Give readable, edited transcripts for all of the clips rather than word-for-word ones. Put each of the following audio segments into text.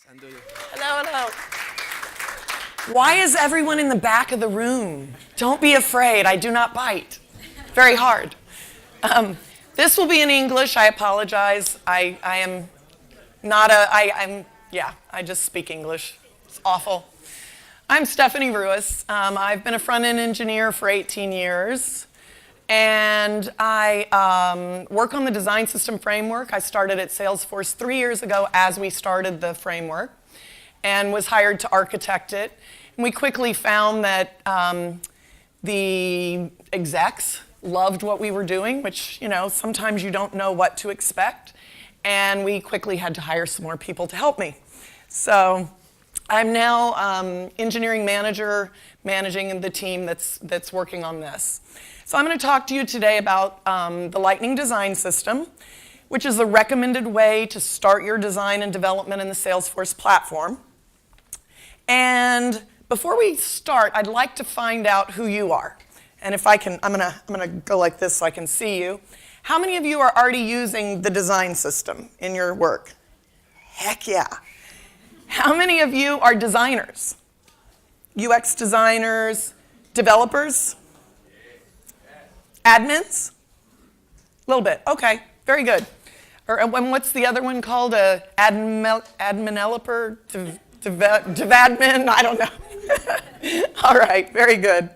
Hello, hello. Why is everyone in the back of the room? Don't be afraid. I do not bite. Very hard. This will be in English. I apologize. I am not I just speak English. It's awful. I'm Stephanie Rewis. I've been a front-end engineer for 18 years. And I work on the design system framework. I started at Salesforce 3 years ago as we started the framework and was hired to architect it. And we quickly found that the execs loved what we were doing, which, sometimes you don't know what to expect. And we quickly had to hire some more people to help me. So I'm now engineering manager, managing the team that's working on this. So I'm going to talk to you today about the Lightning Design System, which is the recommended way to start your design and development in the Salesforce platform. And before we start, I'd like to find out who you are. And if I can, I'm gonna go like this so I can see you. How many of you are already using the design system in your work? Heck yeah. How many of you are designers? UX designers, developers? Admins? A little bit. Okay, very good. Or what's the other one called? Admin-eliper? Devadmin? I don't know. All right, very good.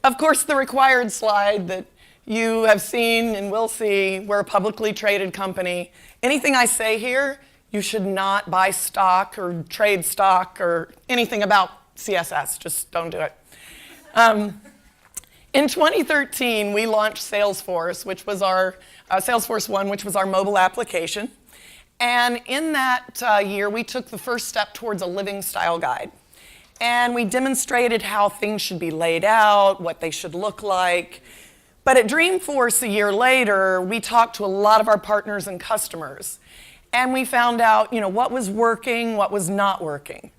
Of course, the required slide that you have seen and will see, we're a publicly traded company. Anything I say here, you should not buy stock or trade stock or anything about CSS. Just don't do it. In 2013, we launched Salesforce, which was our Salesforce 1, which was our mobile application. And in that year, we took the first step towards a living style guide. And we demonstrated how things should be laid out, what they should look like. But at Dreamforce a year later, we talked to a lot of our partners and customers. And we found out, what was working, what was not working.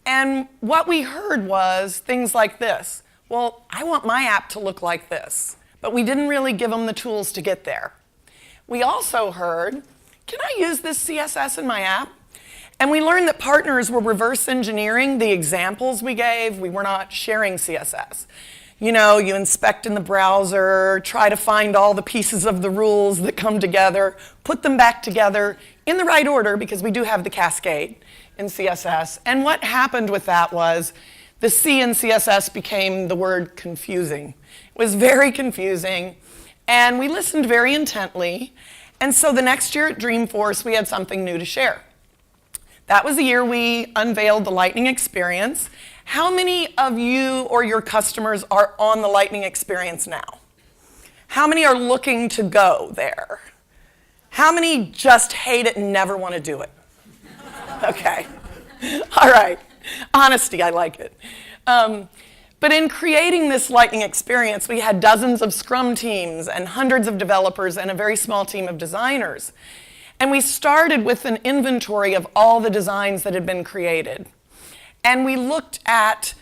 And what we heard was things like this. Well, I want my app to look like this. But we didn't really give them the tools to get there. We also heard, can I use this CSS in my app? And we learned that partners were reverse engineering the examples we gave. We were not sharing CSS. You inspect in the browser, try to find all the pieces of the rules that come together, put them back together in the right order, because we do have the cascade in CSS. And what happened with that was the C in CSS became the word confusing. It was very confusing, and we listened very intently. And so the next year at Dreamforce, we had something new to share. That was the year we unveiled the Lightning Experience. How many of you or your customers are on the Lightning Experience now? How many are looking to go there? How many just hate it and never want to do it? Okay. All right. Honesty, I like it. But in creating this Lightning Experience, we had dozens of Scrum teams and hundreds of developers and a very small team of designers. And we started with an inventory of all the designs that had been created. And we looked at,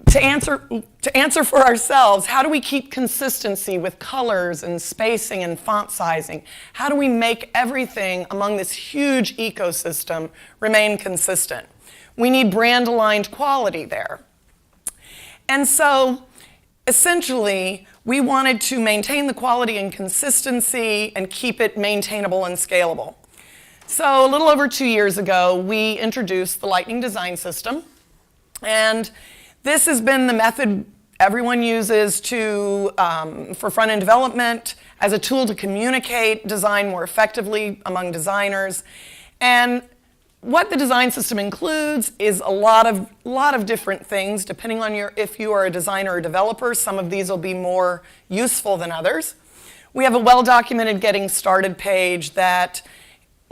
to answer for ourselves, how do we keep consistency with colors and spacing and font sizing? How do we make everything among this huge ecosystem remain consistent? We need brand-aligned quality there. And so, essentially, we wanted to maintain the quality and consistency and keep it maintainable and scalable. So a little over 2 years ago, we introduced the Lightning Design System. And this has been the method everyone uses for front-end development, as a tool to communicate design more effectively among designers. And what the design system includes is a lot of different things, depending on if you are a designer or developer. Some of these will be more useful than others. We have a well-documented getting started page that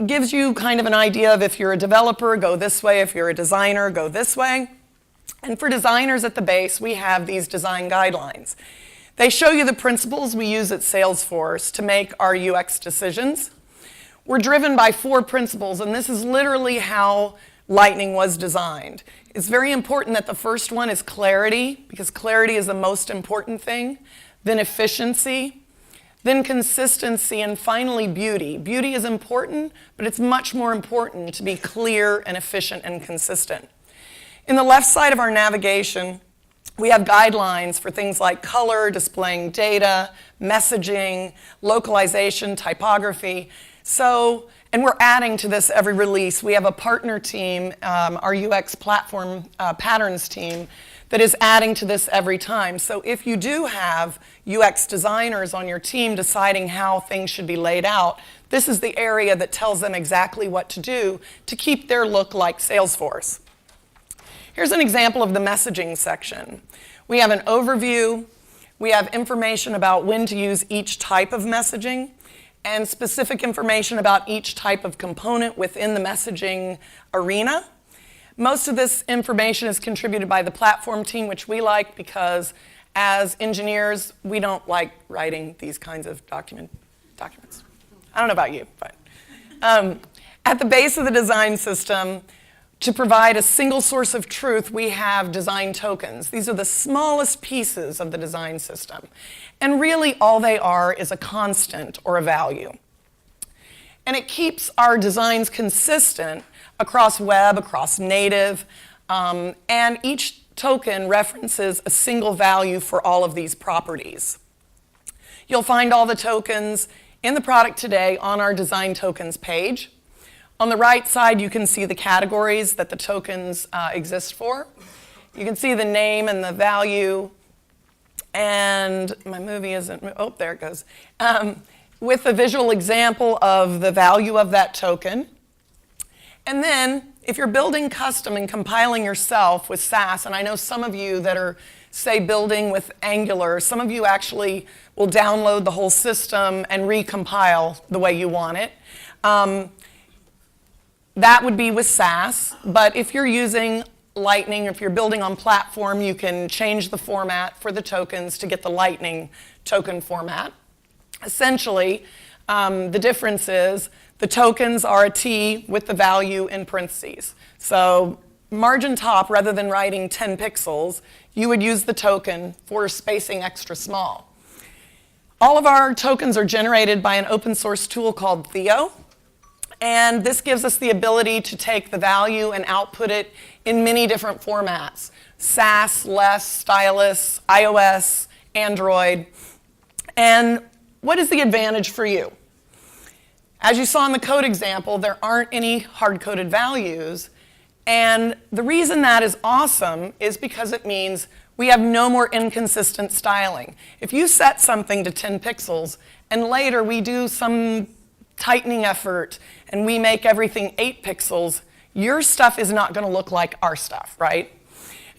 gives you kind of an idea of, if you're a developer, go this way. If you're a designer, go this way. And for designers at the base, we have these design guidelines. They show you the principles we use at Salesforce to make our UX decisions. We're driven by 4 principles, and this is literally how Lightning was designed. It's very important that the first one is clarity, because clarity is the most important thing. Then efficiency, then consistency, and finally beauty. Beauty is important, but it's much more important to be clear and efficient and consistent. In the left side of our navigation, we have guidelines for things like color, displaying data, messaging, localization, typography. And we're adding to this every release. We have a partner team, our UX platform patterns team, that is adding to this every time. So if you do have UX designers on your team deciding how things should be laid out, this is the area that tells them exactly what to do to keep their look like Salesforce. Here's an example of the messaging section. We have an overview. We have information about when to use each type of messaging and specific information about each type of component within the messaging arena. Most of this information is contributed by the platform team, which we like because as engineers, we don't like writing these kinds of documents. I don't know about you, but at the base of the design system, to provide a single source of truth, we have design tokens. These are the smallest pieces of the design system. And really all they are is a constant or a value. And it keeps our designs consistent across web, across native, and each token references a single value for all of these properties. You'll find all the tokens in the product today on our design tokens page. On the right side, you can see the categories that the tokens exist for. You can see the name and the value, and my movie isn't, oh, there it goes. With a visual example of the value of that token. And then, if you're building custom and compiling yourself with Sass, and I know some of you that are, say, building with Angular, some of you actually will download the whole system and recompile the way you want it. That would be with Sass, but if you're using Lightning, if you're building on platform, you can change the format for the tokens to get the Lightning token format. Essentially, the difference is the tokens are a T with the value in parentheses. So margin top, rather than writing 10 pixels, you would use the token for spacing extra small. All of our tokens are generated by an open source tool called Theo. And this gives us the ability to take the value and output it in many different formats. Sass, Less, Stylus, iOS, Android. And what is the advantage for you? As you saw in the code example, there aren't any hard-coded values. And the reason that is awesome is because it means we have no more inconsistent styling. If you set something to 10 pixels and later we do some tightening effort and we make everything 8 pixels, your stuff is not going to look like our stuff, right?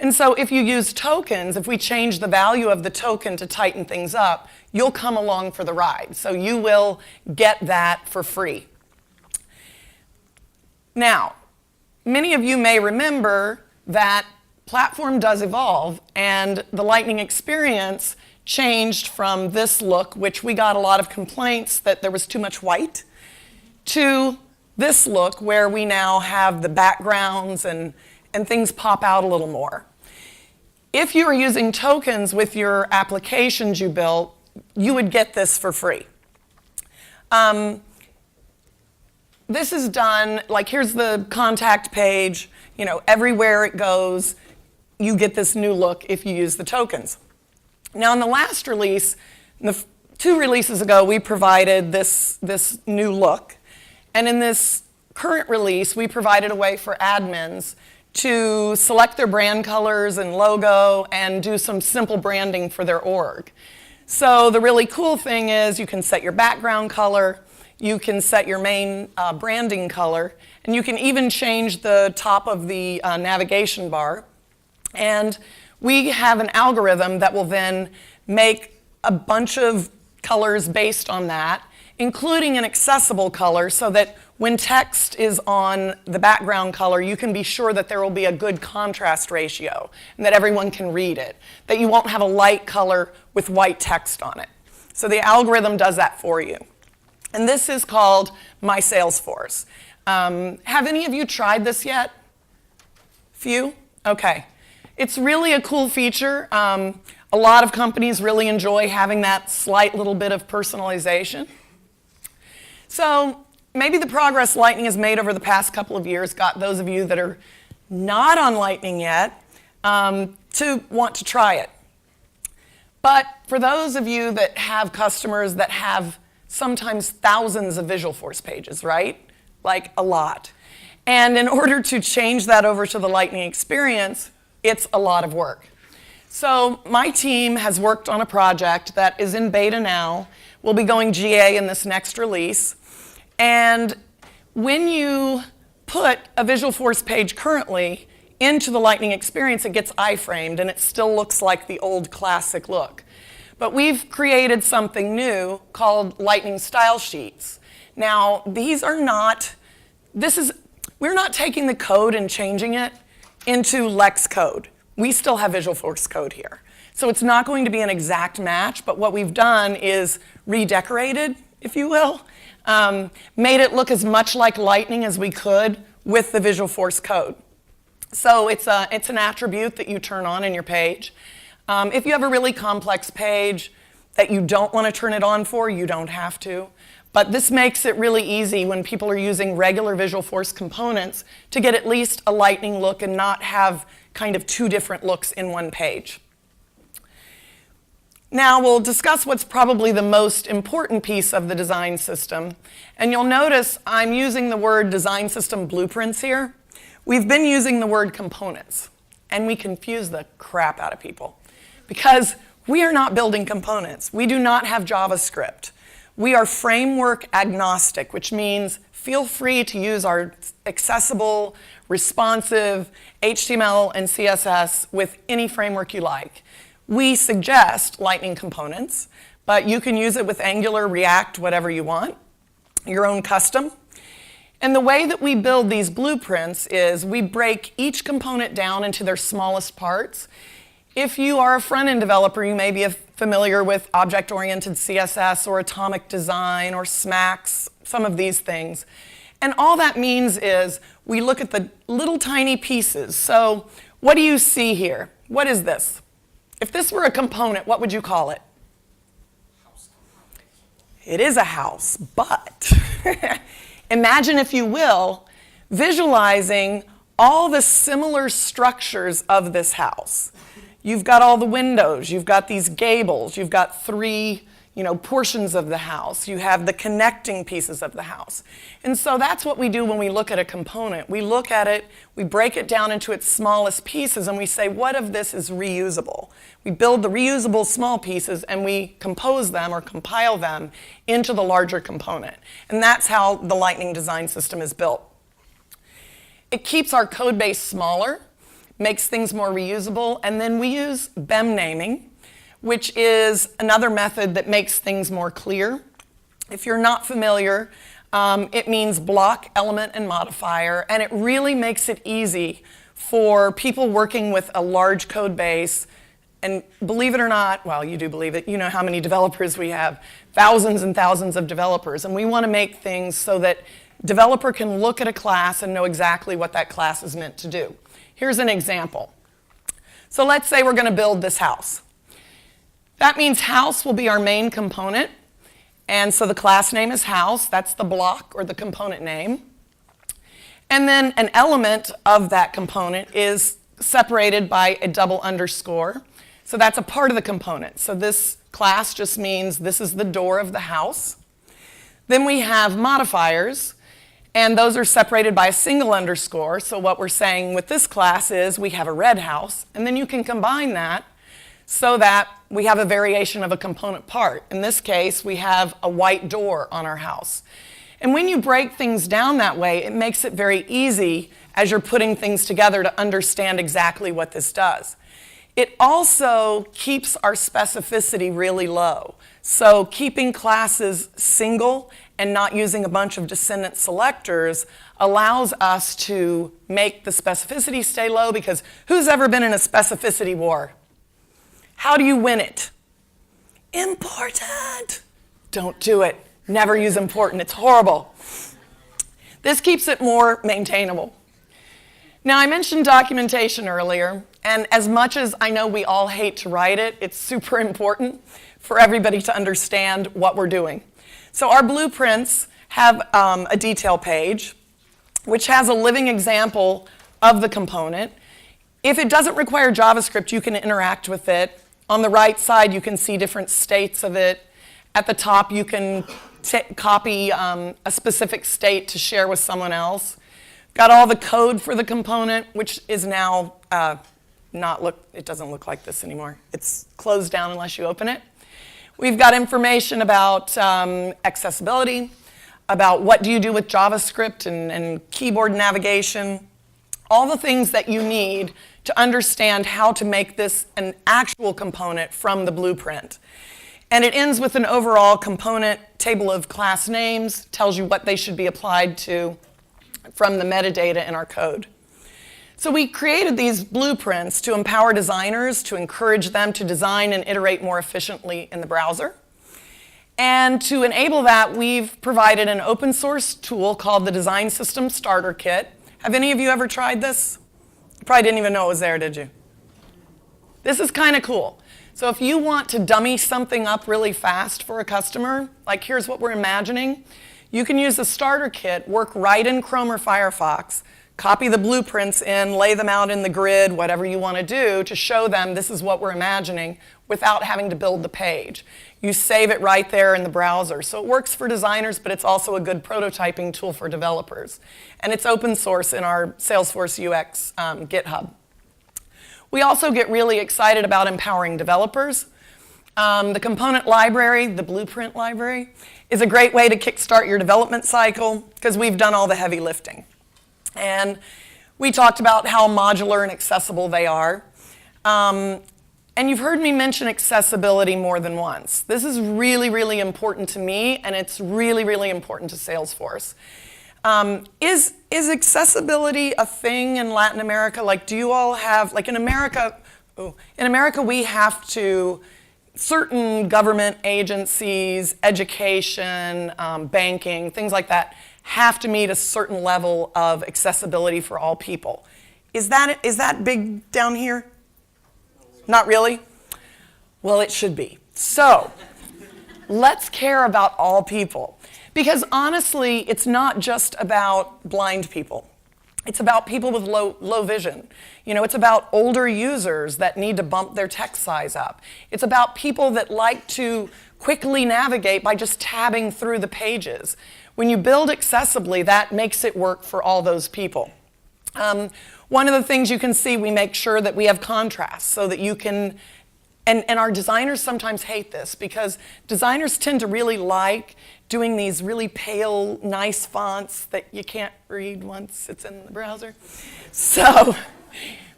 And so if you use tokens, if we change the value of the token to tighten things up, you'll come along for the ride. So you will get that for free. Now, many of you may remember that platform does evolve, and the Lightning experience changed from this look, which we got a lot of complaints that there was too much white, to this look where we now have the backgrounds and things pop out a little more. If you are using tokens with your applications you built, you would get this for free. This is done, like here's the contact page, you know, everywhere it goes, you get this new look if you use the tokens. Now in the last release, 2 releases ago, we provided this new look. And in this current release, we provided a way for admins to select their brand colors and logo and do some simple branding for their org. So the really cool thing is you can set your background color, you can set your main branding color, and you can even change the top of the navigation bar. And we have an algorithm that will then make a bunch of colors based on that, including an accessible color so that when text is on the background color, you can be sure that there will be a good contrast ratio and that everyone can read it, that you won't have a light color with white text on it. So the algorithm does that for you. And this is called My Salesforce. Have any of you tried this yet? Few? Okay. It's really a cool feature. A A lot of companies really enjoy having that slight little bit of personalization. So maybe the progress Lightning has made over the past couple of years got those of you that are not on Lightning yet to want to try it. But for those of you that have customers that have sometimes thousands of Visualforce pages, right? Like a lot. And in order to change that over to the Lightning experience, it's a lot of work. So my team has worked on a project that is in beta now. We'll be going GA in this next release. And when you put a Visualforce page currently into the Lightning experience, it gets iframed and it still looks like the old classic look. But we've created something new called Lightning Style Sheets. Now, these are not, we're not taking the code and changing it into Lex code. We still have Visualforce code here. So it's not going to be an exact match, but what we've done is redecorated, if you will, made it look as much like Lightning as we could with the Visualforce code. So it's an attribute that you turn on in your page. If you have a really complex page that you don't want to turn it on for, you don't have to. But this makes it really easy when people are using regular Visualforce components to get at least a Lightning look and not have kind of two different looks in one page. Now we'll discuss what's probably the most important piece of the design system. And you'll notice I'm using the word design system blueprints here. We've been using the word components, and we confuse the crap out of people because we are not building components. We do not have JavaScript. We are framework agnostic, which means feel free to use our accessible, responsive HTML and CSS with any framework you like. We suggest Lightning components, but you can use it with Angular, React, whatever you want, your own custom. And the way that we build these blueprints is we break each component down into their smallest parts. If you are a front-end developer, you may be familiar with object-oriented CSS or atomic design or SMAX, some of these things. And all that means is we look at the little tiny pieces. So what do you see here? What is this? If this were a component, what would you call it? It is a house, but imagine, if you will, visualizing all the similar structures of this house. You've got all the windows, you've got these gables, you've got three portions of the house, you have the connecting pieces of the house. And so that's what we do when we look at a component. We look at it, we break it down into its smallest pieces, and we say, what of this is reusable? We build the reusable small pieces and we compose them or compile them into the larger component. And that's how the Lightning design system is built. It keeps our code base smaller, makes things more reusable, and then we use BEM naming, which is another method that makes things more clear. If you're not familiar, it means block, element, and modifier, and it really makes it easy for people working with a large code base. And believe it or not, well, you do believe it, you know how many developers we have, thousands and thousands of developers, and we want to make things so that developer can look at a class and know exactly what that class is meant to do. Here's an example. So let's say we're going to build this house. That means house will be our main component, and so the class name is house. That's the block or the component name. And then an element of that component is separated by a double underscore. So that's a part of the component. So this class just means this is the door of the house. Then we have modifiers, and those are separated by a single underscore. So what we're saying with this class is we have a red house, and then you can combine that so that we have a variation of a component part. In this case, we have a white door on our house. And when you break things down that way, it makes it very easy as you're putting things together to understand exactly what this does. It also keeps our specificity really low. So keeping classes single and not using a bunch of descendant selectors allows us to make the specificity stay low, because who's ever been in a specificity war? How do you win it? Important. Don't do it. Never use important. It's horrible. This keeps it more maintainable. Now, I mentioned documentation earlier, And as much as I know we all hate to write it, it's super important for everybody to understand what we're doing. So our blueprints have a detail page, which has a living example of the component. If it doesn't require JavaScript, you can interact with it. On the right side, you can see different states of it. At the top, you can copy a specific state to share with someone else. Got all the code for the component, which is now it doesn't look like this anymore. It's closed down unless you open it. We've got information about accessibility, about what do you do with JavaScript and keyboard navigation, all the things that you need to understand how to make this an actual component from the blueprint. And it ends with an overall component table of class names, tells you what they should be applied to from the metadata in our code. So we created these blueprints to empower designers, to encourage them to design and iterate more efficiently in the browser. And to enable that, we've provided an open source tool called the Design System Starter Kit. Have any of you ever tried this? You probably didn't even know it was there, did you? This is kind of cool. So if you want to dummy something up really fast for a customer, like here's what we're imagining, you can use the starter kit, work right in Chrome or Firefox, copy the blueprints in, lay them out in the grid, whatever you want to do, to show them this is what we're imagining without having to build the page. You save it right there in the browser. So it works for designers, but it's also a good prototyping tool for developers. And it's open source in our Salesforce UX GitHub. We also get really excited about empowering developers. The component library, the blueprint library, is a great way to kickstart your development cycle because we've done all the heavy lifting. And we talked about how modular and accessible they are. And you've heard me mention accessibility more than once. This is really, really important to me, and it's really, really important to Salesforce. Is accessibility a thing in Latin America? Like, do you all have, like in America we have to, certain government agencies, education, banking, things like that, have to meet a certain level of accessibility for all people. Is that big down here? Not really? Well, it should be. So, let's care about all people. Because honestly, it's not just about blind people. It's about people with low vision. You know, it's about older users that need to bump their text size up. It's about people that like to quickly navigate by just tabbing through the pages. When you build accessibly, that makes it work for all those people. One of the things you can see, we make sure that we have contrast so that you can, and our designers sometimes hate this because designers tend to really like doing these really pale, nice fonts that you can't read once it's in the browser. So,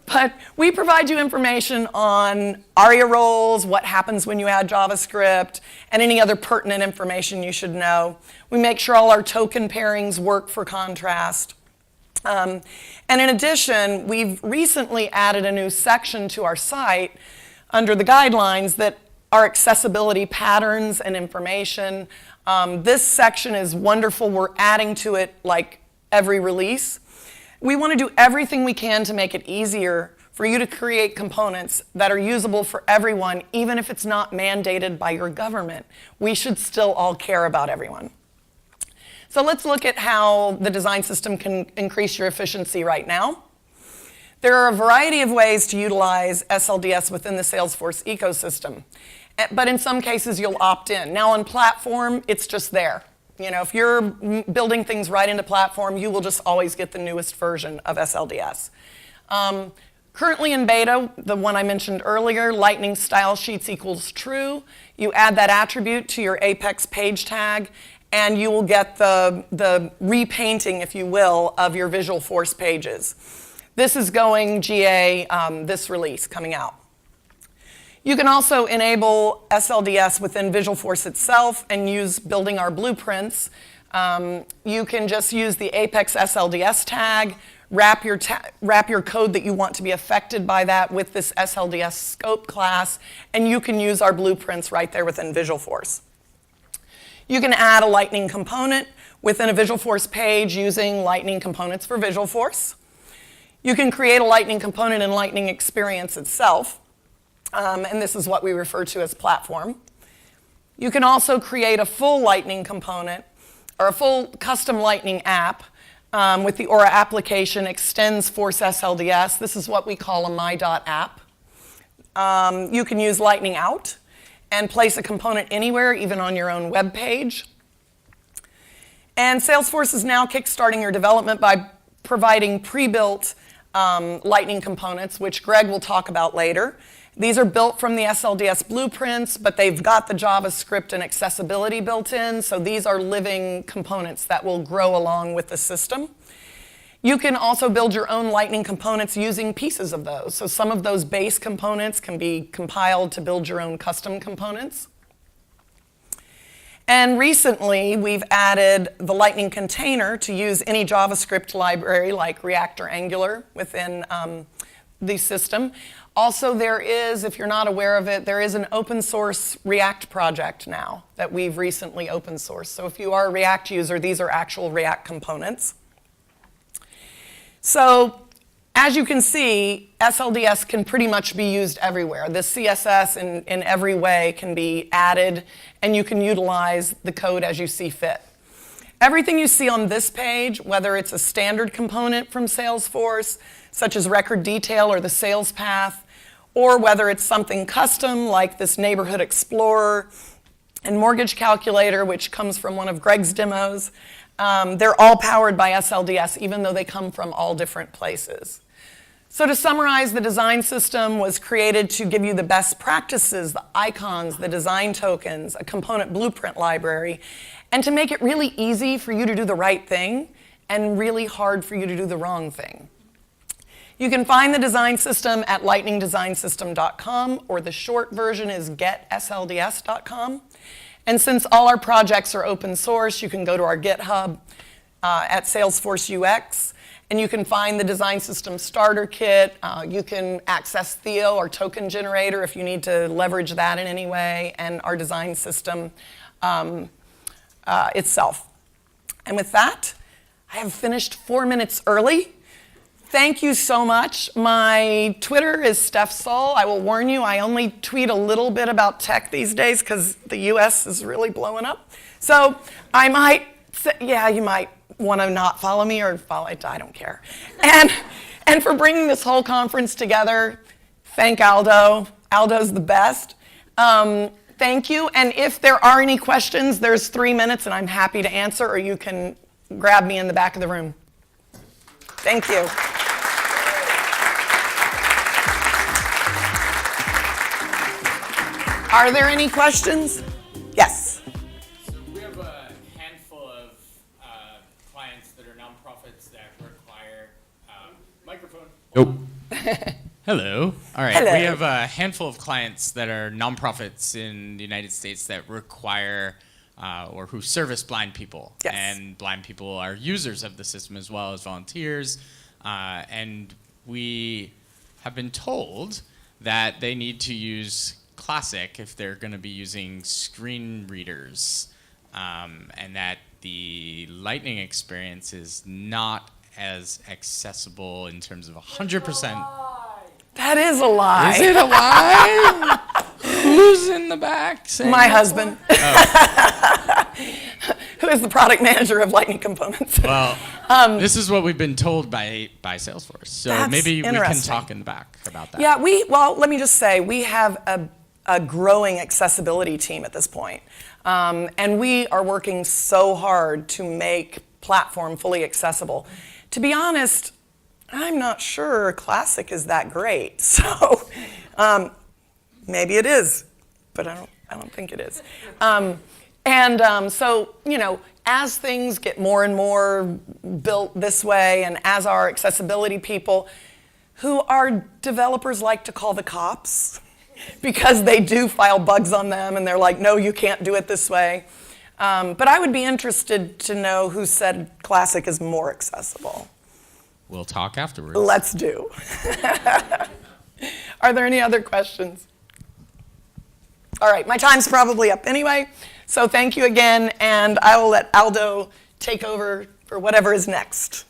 but we provide you information on ARIA roles, what happens when you add JavaScript, and any other pertinent information you should know. We make sure all our token pairings work for contrast. And in addition, we've recently added a new section to our site under the guidelines that are accessibility patterns and information. This section is wonderful. We're adding to it like every release. We want to do everything we can to make it easier for you to create components that are usable for everyone, even if it's not mandated by your government. We should still all care about everyone. So let's look at how the design system can increase your efficiency right now. There are a variety of ways to utilize SLDS within the Salesforce ecosystem, but in some cases you'll opt in. Now on platform, it's just there. You know, if you're building things right into platform, you will just always get the newest version of SLDS. Currently in beta, the one I mentioned earlier, lightning style sheets equals true. You add that attribute to your Apex page tag, and you will get the repainting, if you will, of your Visualforce pages. This is going GA this release coming out. You can also enable SLDS within Visualforce itself and use building our blueprints. You can just use the Apex SLDS tag, wrap your code that you want to be affected by that with this SLDS scope class, and you can use our blueprints right there within Visualforce. You can add a Lightning component within a Visualforce page using Lightning components for Visualforce. You can create a Lightning component in Lightning Experience itself, and this is what we refer to as platform. You can also create a full Lightning component or a full custom Lightning app with the Aura application extends Force SLDS. This is what we call a my.app. You can use Lightning Out and place a component anywhere, even on your own web page. And Salesforce is now kickstarting your development by providing pre-built Lightning components, which Greg will talk about later. These are built from the SLDS blueprints, but they've got the JavaScript and accessibility built in, so these are living components that will grow along with the system. You can also build your own Lightning components using pieces of those. So some of those base components can be compiled to build your own custom components. And recently, we've added the Lightning container to use any JavaScript library like React or Angular within the system. Also, there is, if you're not aware of it, there is an open source React project now that we've recently open sourced. So if you are a React user, these are actual React components. So as you can see, SLDS can pretty much be used everywhere. The CSS in every way can be added, and you can utilize the code as you see fit. Everything you see on this page, whether it's a standard component from Salesforce, such as record detail or the sales path, or whether it's something custom like this neighborhood explorer and mortgage calculator, which comes from one of Greg's demos, they're all powered by SLDS, even though they come from all different places. So to summarize, the design system was created to give you the best practices, the icons, the design tokens, a component blueprint library, and to make it really easy for you to do the right thing and really hard for you to do the wrong thing. You can find the design system at lightningdesignsystem.com, or the short version is getsLDS.com. And since all our projects are open source, you can go to our GitHub at Salesforce UX, and you can find the design system starter kit. You can access Theo, our token generator, if you need to leverage that in any way, and our design system itself. And with that, I have finished 4 minutes early. Thank you so much. My Twitter is Steph Sol. I will warn you, I only tweet a little bit about tech these days because the US is really blowing up. So I might say, yeah, you might want to not follow me or follow it, I don't care. And for bringing this whole conference together, thank Aldo. Aldo's the best. Thank you. And if there are any questions, there's 3 minutes and I'm happy to answer, or you can grab me in the back of the room. Thank you. Are there any questions? Yes. So we have a handful of clients that are nonprofits that require microphone. Nope. Hello. All right. Hello. We have a handful of clients that are nonprofits in the United States that require or who service blind people. Yes. And blind people are users of the system as well as volunteers. And we have been told that they need to use Classic if they're going to be using screen readers, and that the Lightning experience is not as accessible in terms of 100%. That is a lie. Is it a lie? Who's in the back saying My that's husband. Oh. Who is the product manager of Lightning Components. Well, this is what we've been told by Salesforce. So That's maybe we can interesting. talk in the back about that. Yeah, well, let me just say, we have a growing accessibility team at this point. And we are working so hard to make platform fully accessible. To be honest, I'm not sure Classic is that great. So maybe it is, but I don't think it is. So, you know, as things get more and more built this way, and as our accessibility people, who our developers like to call the cops, because they do file bugs on them, and they're like, no, you can't do it this way. But I would be interested to know who said Classic is more accessible. We'll talk afterwards. Let's do. Are there any other questions? All right, my time's probably up anyway, so thank you again, and I will let Aldo take over for whatever is next.